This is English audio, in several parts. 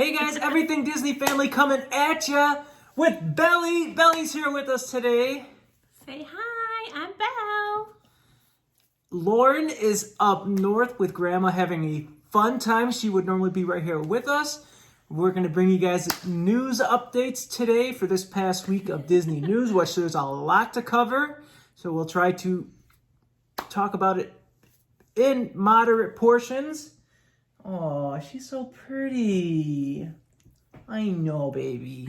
Hey guys, Everything Disney family coming at ya with Belly. Belly's here with us today. Say hi, I'm Belle. Lauren is up north with Grandma having a fun time. She would normally be right here with us. We're going to bring you guys news updates today for this past week of Disney news, which there's a lot to cover. So we'll try to talk about it in moderate portions. Oh, she's so pretty. I know, baby.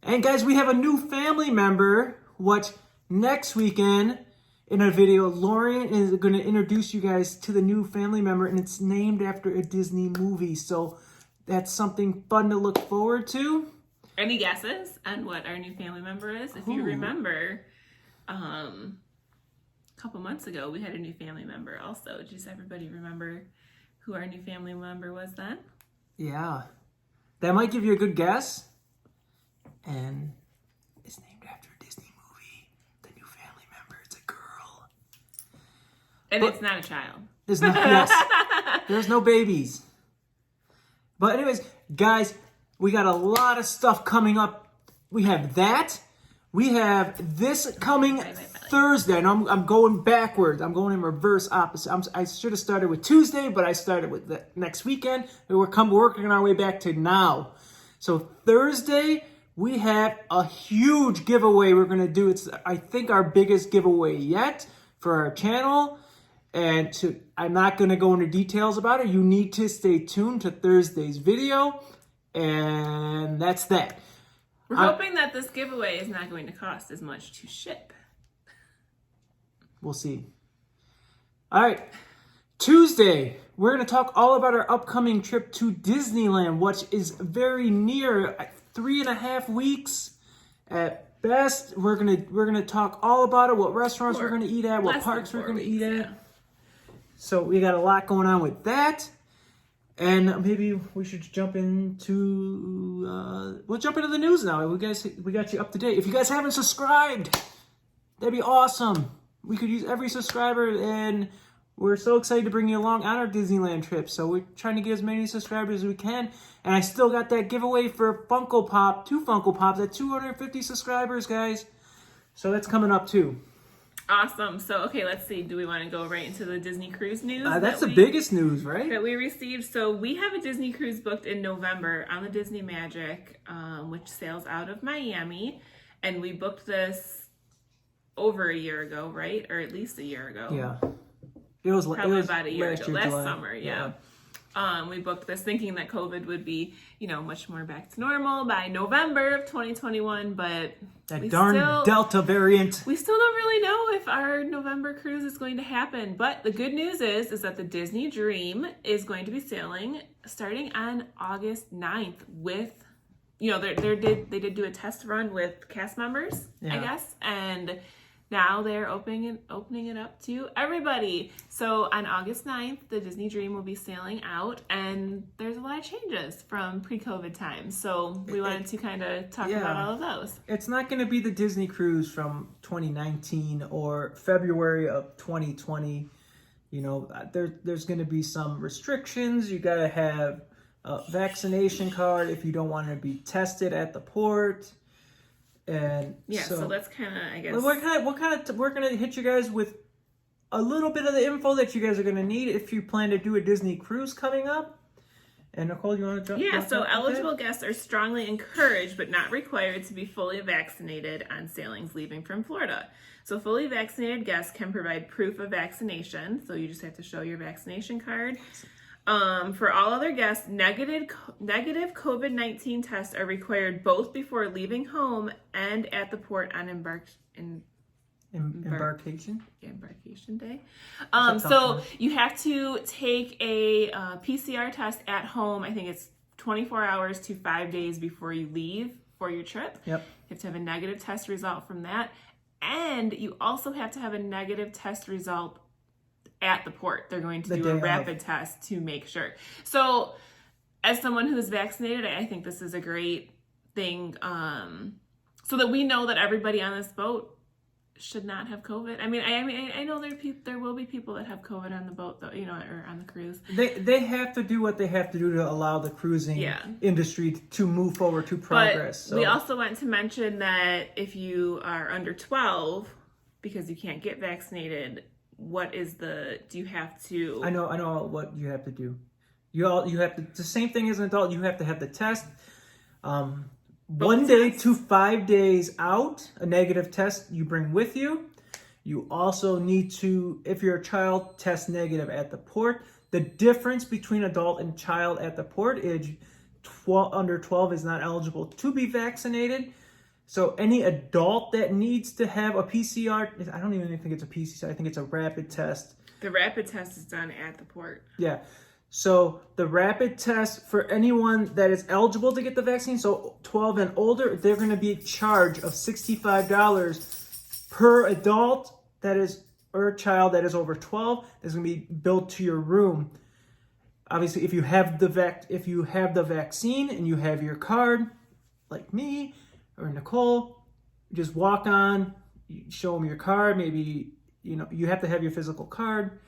And guys, we have a new family member, which next weekend in a video, Lauren is going to introduce you guys to the new family member, and it's named after a Disney movie. So that's something fun to look forward to. Any guesses on what our new family member is? If you remember, a couple months ago, we had a new family member also. Does everybody remember who our new family member was then? Yeah. That might give you a good guess. And it's named after a Disney movie. The new family member, it's a girl. And it's not a child. There's no, yes, there's no babies. But anyways, guys, we got a lot of stuff coming up. We have that. We have this coming Thursday, and I'm going backwards. I'm going in reverse opposite. I should have started with Tuesday, but I started with the next weekend. We're working our way back to now. So Thursday, we have a huge giveaway we're going to do. It's, I think, our biggest giveaway yet for our channel. And I'm not going to go into details about it. You need to stay tuned to Thursday's video. And that's that. We're hoping that this giveaway is not going to cost as much to ship. We'll see. All right. Tuesday, we're going to talk all about our upcoming trip to Disneyland, which is very near, 3.5 weeks at best. We're gonna talk all about it, what restaurants we're going to eat at, what parks we're going to eat at. Yeah. So we got a lot going on with that. And maybe we should jump into, we'll jump into the news now. We got you up to date. If you guys haven't subscribed, that'd be awesome. We could use every subscriber, and we're so excited to bring you along on our Disneyland trip. So we're trying to get as many subscribers as we can. And I still got that giveaway for Funko Pop, 2 Funko Pops at 250 subscribers, guys. So that's coming up too. Awesome. So, okay, let's see. Do we want to go right into the Disney Cruise news? That's the biggest news, right? That we received. So we have a Disney Cruise booked in November on the Disney Magic, which sails out of Miami. And we booked this over a year ago, right? Or at least a year ago. Yeah. It was about a year ago. Last July. summer, yeah. We booked this thinking that COVID would be, much more back to normal by November of 2021, but that darn Delta variant. We still don't really know if our November cruise is going to happen. But the good news is that the Disney Dream is going to be sailing starting on August 9th with, they did do a test run with cast members, I guess, and now they're opening it up to everybody. So on August 9th, the Disney Dream will be sailing out, and there's a lot of changes from pre-COVID times. So we wanted to kind of talk about all of those. It's not going to be the Disney Cruise from 2019 or February of 2020. There's going to be some restrictions. You got to have a vaccination card if you don't want to be tested at the port. And so that's kind of, I guess. We're gonna hit you guys with a little bit of the info that you guys are gonna need if you plan to do a Disney cruise coming up. And Nicole, you want to jump? Yeah. So eligible guests are strongly encouraged, but not required, to be fully vaccinated on sailings leaving from Florida. So fully vaccinated guests can provide proof of vaccination. So you just have to show your vaccination card. For all other guests, negative COVID-19 tests are required both before leaving home and at the port on embarkation day. So you have to take a PCR test at home. I think it's 24 hours to 5 days before you leave for your trip. Yep. You have to have a negative test result from that. And you also have to have a negative test result at the port. They're going to do a rapid test to make sure. So as someone who's vaccinated, I think this is a great thing, so that we know that everybody on this boat should not have COVID. I mean, I know there will be people that have COVID on the boat, though, you know, or on the cruise. They have to do what they have to do to allow the cruising industry to move forward to progress. But we also want to mention that if you are under 12, because you can't get vaccinated, do you have to? I know what you have to do. You have to, the same thing as an adult. You have to have the test. 1 day to 5 days out, a negative test you bring with you. You also need to, if you're a child, test negative at the port. The difference between adult and child at the port is under 12 is not eligible to be vaccinated. So any adult that needs to have a PCR, I don't even think it's a PCR, I think it's a rapid test. The rapid test is done at the port. Yeah. So the rapid test for anyone that is eligible to get the vaccine, so 12 and older, they're going to be charged of $65 per adult that is, or a child that is over 12. That's going to be billed to your room. Obviously, if you have the vaccine and you have your card, like me or Nicole, you just walk on, you show them your card. Maybe you have to have your physical card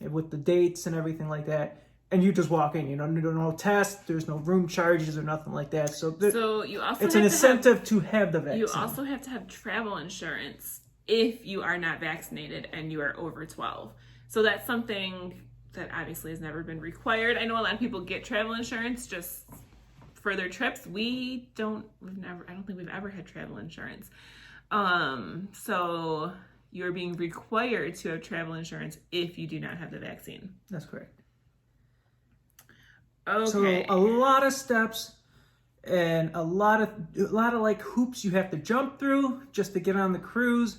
with the dates and everything like that. And you just walk in, no test, there's no room charges or nothing like that. So you also it's an incentive to have the vaccine. You also have to have travel insurance if you are not vaccinated and you are over 12. So that's something that obviously has never been required. I know a lot of people get travel insurance just for their trips. I don't think we've ever had travel insurance. So you're being required to have travel insurance if you do not have the vaccine. That's correct. Okay. So a lot of steps and a lot of like hoops you have to jump through just to get on the cruise.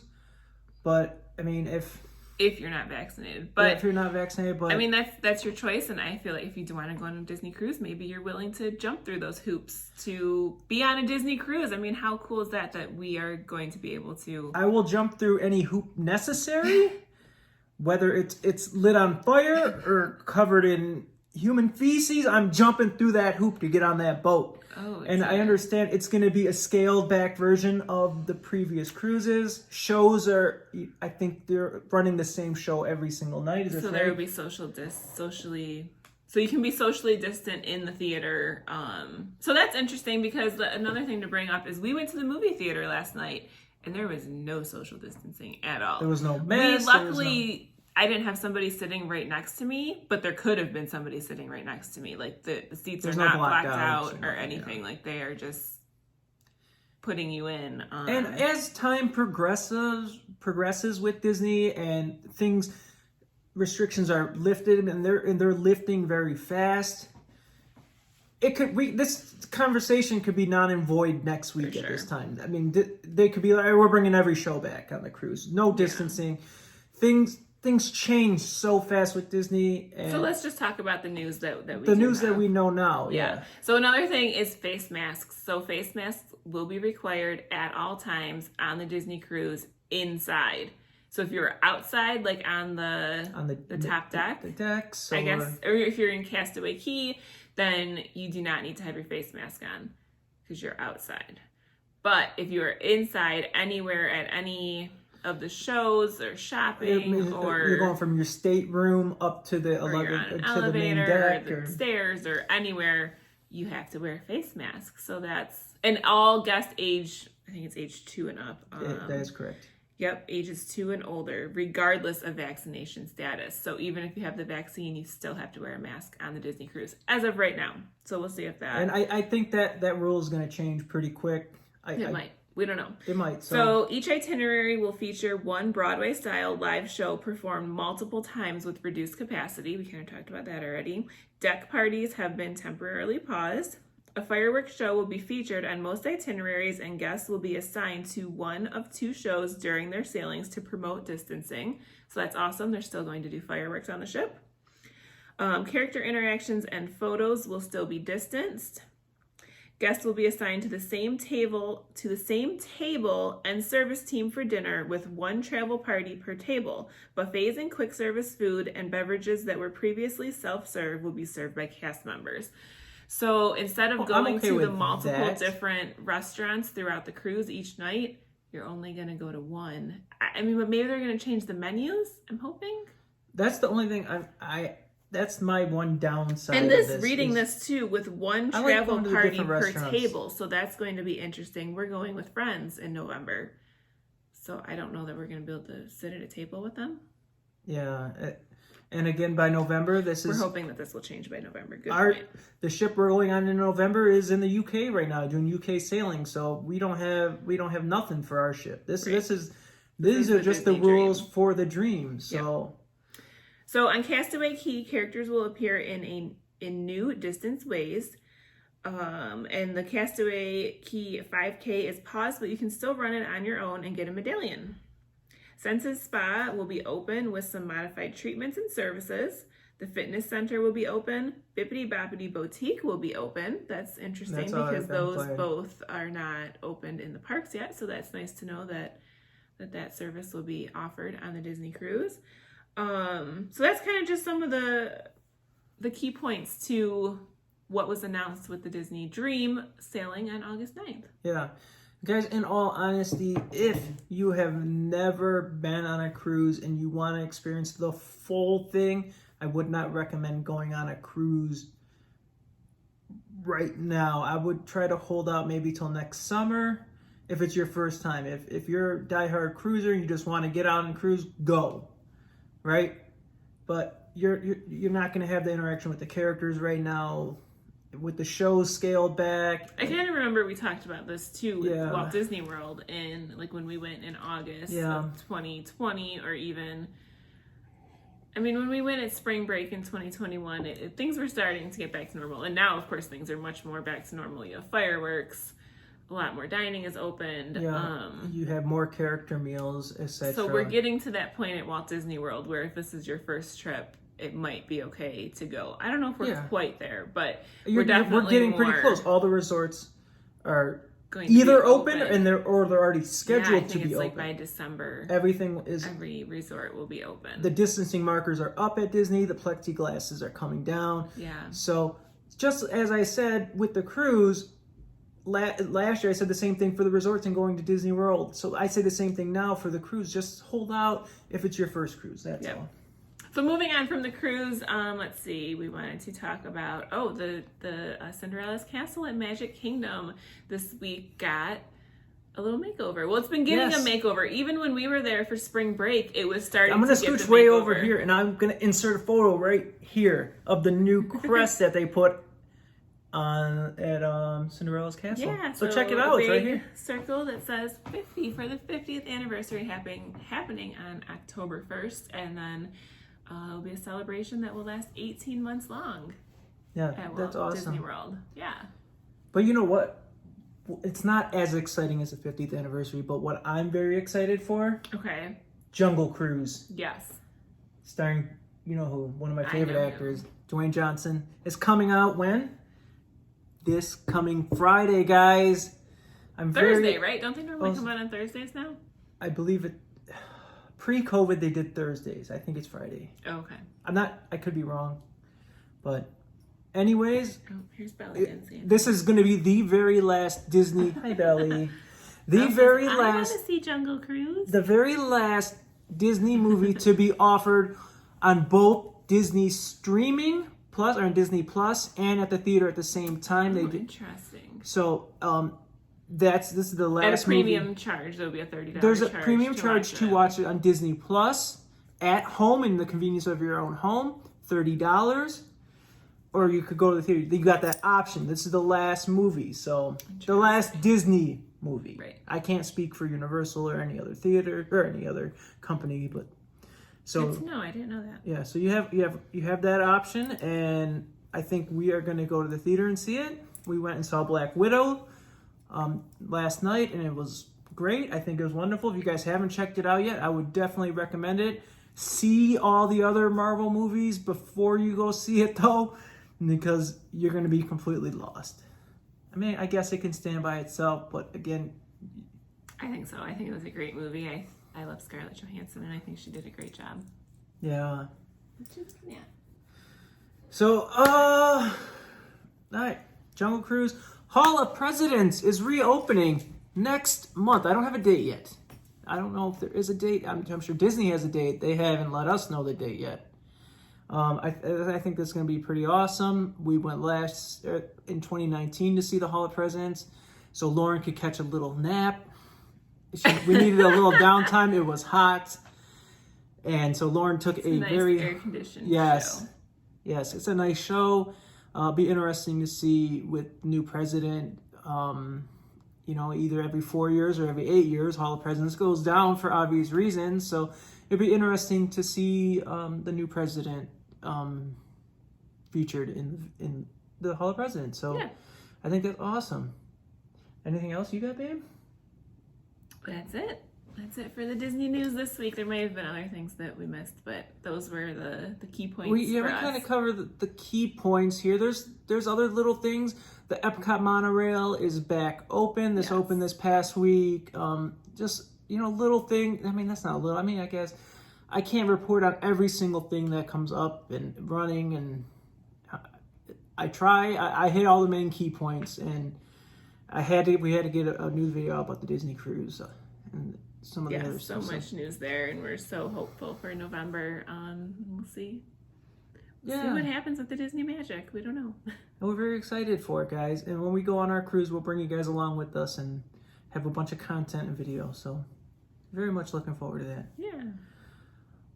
But I mean, if you're not vaccinated, but if you're not vaccinated, but I mean that's your choice, and I feel like if you do want to go on a Disney cruise, maybe you're willing to jump through those hoops to be on a Disney cruise. I mean, how cool is that we are going to be able to? I will jump through any hoop necessary, whether it's lit on fire or covered in human feces. I'm jumping through that hoop to get on that boat. Oh, and I understand it's going to be a scaled back version of the previous cruises. Shows I think they're running the same show every single night. So there will be so you can be socially distant in the theater. So that's interesting because another thing to bring up is we went to the movie theater last night and there was no social distancing at all. There was no mask. Luckily, I didn't have somebody sitting right next to me, but there could have been somebody sitting right next to me. Like the seats are not blocked out or anything. Like they are just putting you in. And as time progresses with Disney and restrictions are lifted, and they're lifting very fast. This conversation could be non and void next week at this time. I mean, they could be like, we're bringing every show back on the cruise, no distancing, Things change so fast with Disney. And so let's just talk about the news that we know now. Yeah. So another thing is face masks. So face masks will be required at all times on the Disney cruise inside. So if you're outside, like on the top deck, the decks, I guess, or if you're in Castaway Cay, then you do not need to have your face mask on because you're outside. But if you're inside anywhere at any of the shows or shopping, or you're going from your stateroom up to the elevator, main deck, or the stairs, or anywhere, you have to wear a face mask. So that's and all guest age. I think it's age 2 and up. That is correct. Yep, ages 2 and older, regardless of vaccination status. So even if you have the vaccine, you still have to wear a mask on the Disney cruise as of right now. So we'll see if that. And I think that rule is going to change pretty quick. It might. We don't know. It might. So each itinerary will feature one Broadway-style live show performed multiple times with reduced capacity. We kind of talked about that already. Deck parties have been temporarily paused. A fireworks show will be featured on most itineraries, and guests will be assigned to one of 2 shows during their sailings to promote distancing. So that's awesome. They're still going to do fireworks on the ship. Character interactions and photos will still be distanced. Guests will be assigned to the same table and service team for dinner with 1 travel party per table. Buffets and quick service food and beverages that were previously self-serve will be served by cast members. So instead of going to the multiple different restaurants throughout the cruise each night, you're only going to go to one. I mean, but maybe they're going to change the menus, I'm hoping. That's the only thing that's my one downside. And of reading is, this too, with one I like travel going to the party different per restaurants. table. So that's going to be interesting. We're going with friends in November. So I don't know that we're going to be able to sit at a table with them. Yeah. And again, by November, We're hoping that this will change by November. Good our point. the ship we're going on in November is in the UK right now, doing UK sailing. So we don't have nothing for our ship. These is are the just the Disney rules Dream. for the dream. So So on Castaway Key, characters will appear in new distance ways. And the Castaway Key 5K is paused, but you can still run it on your own and get a medallion. Senses Spa will be open with some modified treatments and services. The fitness center will be open. Bippity Boppity Boutique will be open. That's interesting because those both are not opened in the parks yet. So that's nice to know that service will be offered on the Disney cruise. So that's kind of just some of the key points to what was announced with the Disney Dream sailing on August 9th. yeah. Guys, in all honesty, if you have never been on a cruise and you want to experience the full thing, I would not recommend going on a cruise right now. I would try to hold out maybe till next summer if it's your first time. If you're a diehard cruiser and you just want to get out and cruise, go. Right? But you're not going to have the interaction with the characters right now. With the shows scaled back. I kind of remember we talked about this too with Walt Disney World and like when we went in August of 2020 or even, I mean, when we went at spring break in 2021, things were starting to get back to normal. And now, of course, things are much more back to normal. You have fireworks, a lot more dining is opened. Yeah, you have more character meals, etc. So we're getting to that point at Walt Disney World where if this is your first trip, it might be okay to go. I don't know if we're quite there, but we're getting pretty close. All the resorts are going either open and they're already scheduled to be open. Like by December. Every resort will be open. The distancing markers are up at Disney. The plexiglasses are coming down. Yeah. So just as I said with the cruise, last year I said the same thing for the resorts and going to Disney World. So I say the same thing now for the cruise. Just hold out if it's your first cruise. That's all. So moving on from the cruise, let's see. We wanted to talk about the Cinderella's Castle at Magic Kingdom this week got a little makeover. Well, it's been getting a makeover. Even when we were there for spring break, it was starting. I'm gonna scooch way over here, and I'm gonna insert a photo right here of the new crest that they put on at Cinderella's Castle. Yeah, so check it out. It's right here. Circle that says 50 for the 50th anniversary happening on October 1st, and then. It'll be a celebration that will last 18 months long. Yeah, that's awesome. Disney World. Yeah. But you know what? It's not as exciting as the 50th anniversary, but what I'm very excited for? Okay. Jungle Cruise. Yes. Starring, you know who, one of my favorite actors, Dwayne Johnson, is coming out when? This coming Friday, guys. Thursday, right? Don't they normally come out on Thursdays now? I believe it. Pre-COVID, they did Thursdays. I think it's Friday. Oh, okay. I could be wrong. But anyways. Oh, here's Belly dancing. This is going to be the very last Disney. Hi, Belly. I want to see Jungle Cruise. The very last Disney movie to be offered on both Disney streaming plus or on Disney Plus and at the theater at the same time. Interesting. So, this is the last at a premium movie. Charge. There'll be a $30 There's a charge premium charge to watch it on Disney Plus at home in the convenience of your own home, $30. Or you could go to the theater. You got that option. This is the last movie, so the last Disney movie. Right. I can't speak for Universal or any other theater or any other company, but so good to know. I didn't know that. Yeah, so you have that option, and I think we are going to go to the theater and see it. We went and saw Black Widow last night, and it was great. I think it was wonderful. If you guys haven't checked it out yet, I would definitely recommend it. See all the other Marvel movies before you go see it, though, because you're going to be completely lost. I mean, I guess it can stand by itself, but again... I think so. I think it was a great movie. I love Scarlett Johansson, and I think she did a great job. Yeah. Yeah. So, all right. Jungle Cruise. Hall of Presidents is reopening next month. I don't have a date yet. I don't know if there is a date. I'm sure Disney has a date. They haven't let us know the date yet. I think that's going to be pretty awesome. We went in 2019 to see the Hall of Presidents, so Lauren could catch a little nap. We needed a little downtime. It was hot, and so Lauren took a nice very air-conditioned yes, show. yes, it's a nice show. Be interesting to see with new president. Either every 4 years or every 8 years, Hall of Presidents goes down for obvious reasons. So it'd be interesting to see the new president featured in the Hall of Presidents. So Yeah. I think that's awesome. Anything else you got, babe? That's it. That's it for the Disney news this week. There may have been other things that we missed, but those were the key points. We for us. kind of cover the key points here. There's other little things. The Epcot monorail is back open. This Yes. opened this past week. Just little thing. I mean, that's not little. I mean, I guess I can't report on every single thing that comes up and running, and I try. I hit all the main key points, and we had to get a new video about the Disney cruise and some of the other Yes, so stuff. much news there, and we're so hopeful for November. We'll see. See Yeah. what happens with the Disney magic. We don't know. And we're very excited for it, guys. And when we go on our cruise, we'll bring you guys along with us and have a bunch of content and video. So very much looking forward to that. Yeah.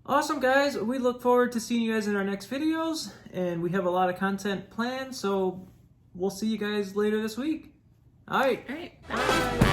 Awesome, guys. We look forward to seeing you guys in our next videos. And we have a lot of content planned. So we'll see you guys later this week. All right. All right. Bye.